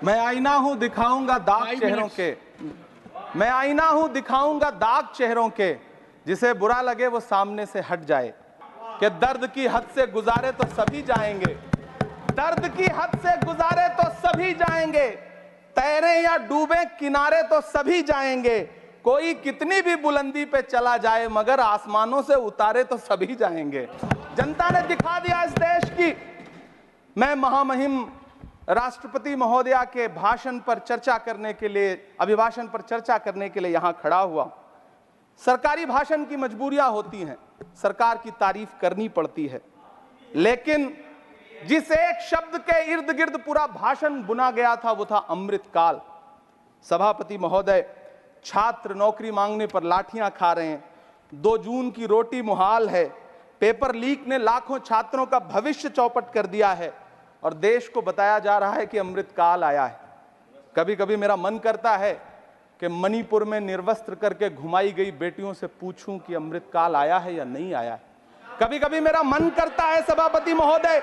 मैं आईना हूं दिखाऊंगा दाग चेहरों के, मैं आईना हूं दिखाऊंगा दाग चेहरों के, जिसे बुरा लगे वो सामने से हट जाए। कि दर्द की हद से गुजारे तो सभी जाएंगे, दर्द की हद से गुजारे तो सभी जाएंगे, तैरे या डूबे किनारे तो सभी जाएंगे। कोई कितनी भी बुलंदी पे चला जाए मगर आसमानों से उतारे तो सभी जाएंगे। जनता ने दिखा दिया इस देश की। मैं महामहिम राष्ट्रपति महोदया के भाषण पर चर्चा करने के लिए, अभिभाषण पर चर्चा करने के लिए यहां खड़ा हुआ। सरकारी भाषण की मजबूरियां होती हैं, सरकार की तारीफ करनी पड़ती है, लेकिन जिस एक शब्द के इर्द गिर्द पूरा भाषण बुना गया था वो था अमृतकाल। सभापति महोदय, छात्र नौकरी मांगने पर लाठियां खा रहे हैं, 2 जून की रोटी मुहाल है, पेपर लीक ने लाखों छात्रों का भविष्य चौपट कर दिया है और देश को बताया जा रहा है कि अमृतकाल आया है। कभी कभी मेरा मन करता है कि मणिपुर में निर्वस्त्र करके घुमाई गई बेटियों से पूछूं कि अमृतकाल आया है या नहीं आया है। कभी कभी मेरा मन करता है सभापति महोदय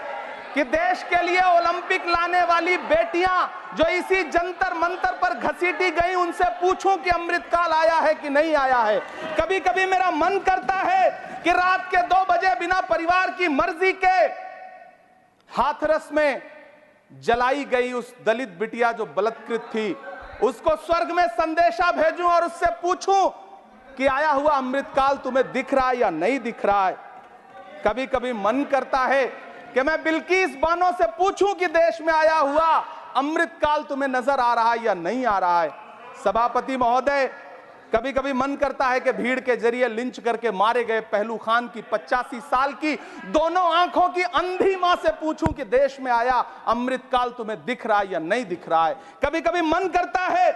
कि देश के लिए ओलंपिक लाने वाली बेटियां जो इसी जंतर मंतर पर घसीटी गई उनसे पूछूं कि अमृतकाल आया है कि नहीं आया है। कभी कभी मेरा मन करता है कि रात के 2 बजे बिना परिवार की मर्जी के हाथरस में जलाई गई उस दलित बिटिया जो बलात्कृत थी, उसको स्वर्ग में संदेशा भेजूं और उससे पूछूं कि आया हुआ अमृतकाल तुम्हें दिख रहा है या नहीं दिख रहा है। कभी कभी मन करता है कि मैं बिल्किस बानो से पूछूं कि देश में आया हुआ अमृतकाल तुम्हें नजर आ रहा है या नहीं आ रहा है। सभापति महोदय, कभी कभी मन करता है कि भीड़ के जरिए लिंच करके मारे गए पहलू खान की 85 साल की दोनों आंखों की अंधी मां से पूछूं कि देश में आया अमृतकाल तुम्हें दिख रहा है या नहीं दिख रहा है। कभी कभी मन करता है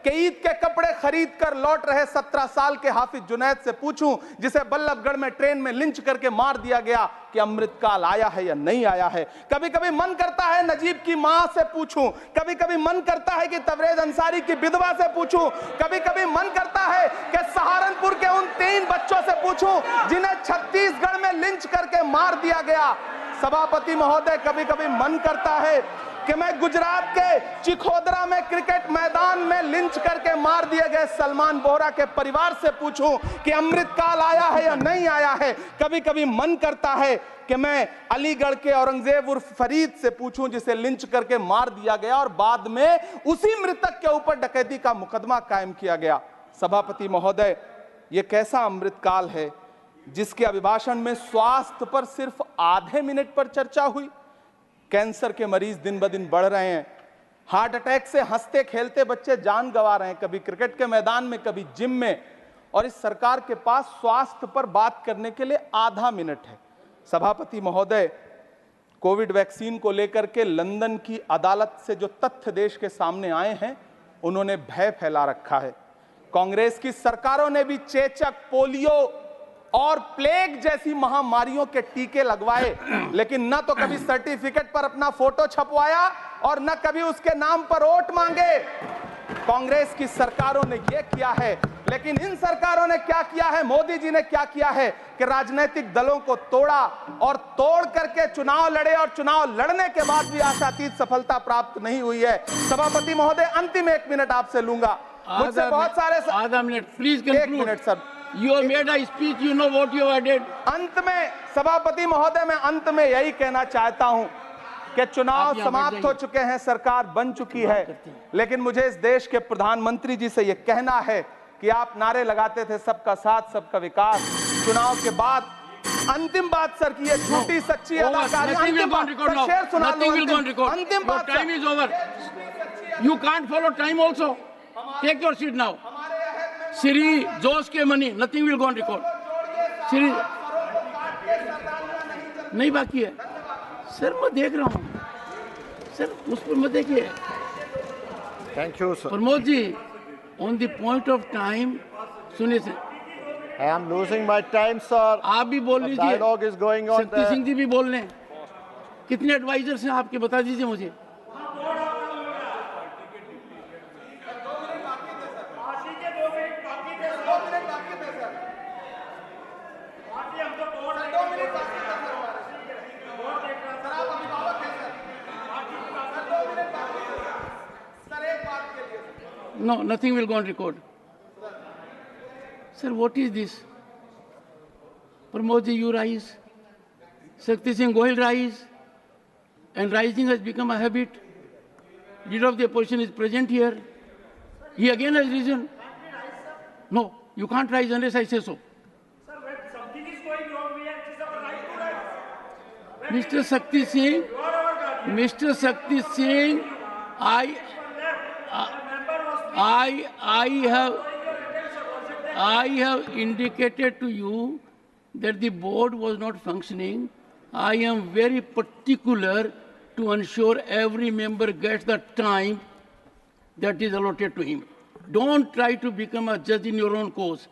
कि ईद के कपड़े खरीद कर लौट रहे 17 साल के हाफिज जुनैद से पूछूं, जिसे बल्लभगढ़ में ट्रेन में लिंच करके मार दिया गया, कि अमृतकाल आया है या नहीं आया है। कभी कभी मन करता है नजीब की मां से पूछूं, कभी कभी मन करता है कि तबरेज अंसारी की विधवा से पूछूं, कभी कभी मन करता है कि सहारनपुर के उन 3 बच्चों से पूछूं जिन्हें छत्तीसगढ़ में लिंच करके मार दिया गया। सभापति महोदय, कभी कभी मन करता है कि मैं गुजरात के चिखोदरा में क्रिकेट मैदान में लिंच करके मार दिए गए सलमान बोहरा के परिवार से पूछूं कि अमृतकाल आया है या नहीं आया है। कभी कभी मन करता है कि मैं अलीगढ़ के औरंगजेब उर्फ फरीद से पूछूं जिसे लिंच करके मार दिया गया और बाद में उसी मृतक के ऊपर डकैती का मुकदमा कायम किया गया। सभापति महोदय, यह कैसा अमृतकाल है जिसके अभिभाषण में स्वास्थ्य पर सिर्फ आधे मिनट पर चर्चा हुई। कैंसर के मरीज दिन ब दिन बढ़ रहे हैं, हार्ट अटैक से हंसते खेलते बच्चे जान गंवा रहे हैं, कभी क्रिकेट के मैदान में कभी जिम में, और इस सरकार के पास स्वास्थ्य पर बात करने के लिए आधा मिनट है। सभापति महोदय, कोविड वैक्सीन को लेकर के लंदन की अदालत से जो तथ्य देश के सामने आए हैं उन्होंने भय फैला रखा है। कांग्रेस की सरकारों ने भी चेचक, पोलियो और प्लेग जैसी महामारियों के टीके लगवाए, लेकिन न तो कभी सर्टिफिकेट पर अपना फोटो छपवाया और न कभी उसके नाम पर वोट मांगे। कांग्रेस की सरकारों ने यह किया है, लेकिन इन सरकारों ने क्या किया है, मोदी जी ने क्या किया है कि राजनीतिक दलों को तोड़ा और तोड़ करके चुनाव लड़े और चुनाव लड़ने के बाद भी आशातीत सफलता प्राप्त नहीं हुई है। सभापति महोदय, अंतिम 1 मिनट आपसे लूंगा, मुझसे बहुत सारे। आधा minute please, 1 minute sir. You have made a speech, you know what you have did. अंत में सभापति महोदय, मैं अंत में यही कहना चाहता हूं कि चुनाव समाप्त हो चुके हैं, सरकार बन चुकी है, लेकिन मुझे इस देश के प्रधानमंत्री जी से यह कहना है कि आप नारे लगाते थे सबका साथ सबका विकास, चुनाव के बाद अंतिम बात सर की ये झूठी सच्ची अदाकारी। अंतिम बात, शेर सुना लो, अंतिम बात। Time is over. You can't follow time also. Take your seat now. Siri, Josh के money, nothing will go on record. Siri, नहीं बाकी है सर, मैं देख रहा हूँ सर, उस पर मत देखिए। Thank you, sir. Pramod ji, on the point of time, सुनिए sir. I am losing my time, sir. आप भी बोल लीजिए। Dialogue is going on. Shakti Singh ji भी बोल लें। कितने एडवाइजर्स हैं आपके, बता दीजिए मुझे। No, nothing will go on record. Sir, what is this? Pramod ji, you rise. Shakti Singh Gohil rise. And rising has become a habit. Leader of the opposition is present here. He again has risen. No, you can't rise unless I say so. Sir, when something is going wrong, it is our right to rise. Mr. Shakti Singh, Mr. Shakti Singh, I have indicated to you that the board was not functioning. I am very particular to ensure every member gets the time that is allotted to him. Don't try to become a judge in your own cause.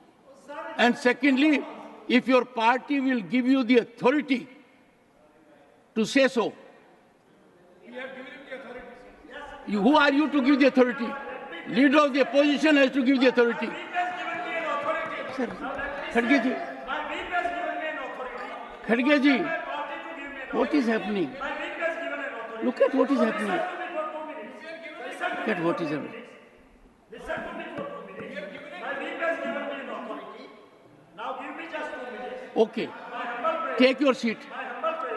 And secondly, if your party will give you the authority to say so, who are you to give the authority? Leader of the opposition has to give the authority. Sir, Khadge ji. Khadge ji, what is happening? Look at what is happening. Look at what is happening. Okay. Take your seat.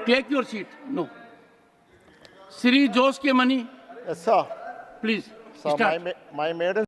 Take your seat. No. Sri Jose Ke Mani, Yes, sir. please So start. my maiden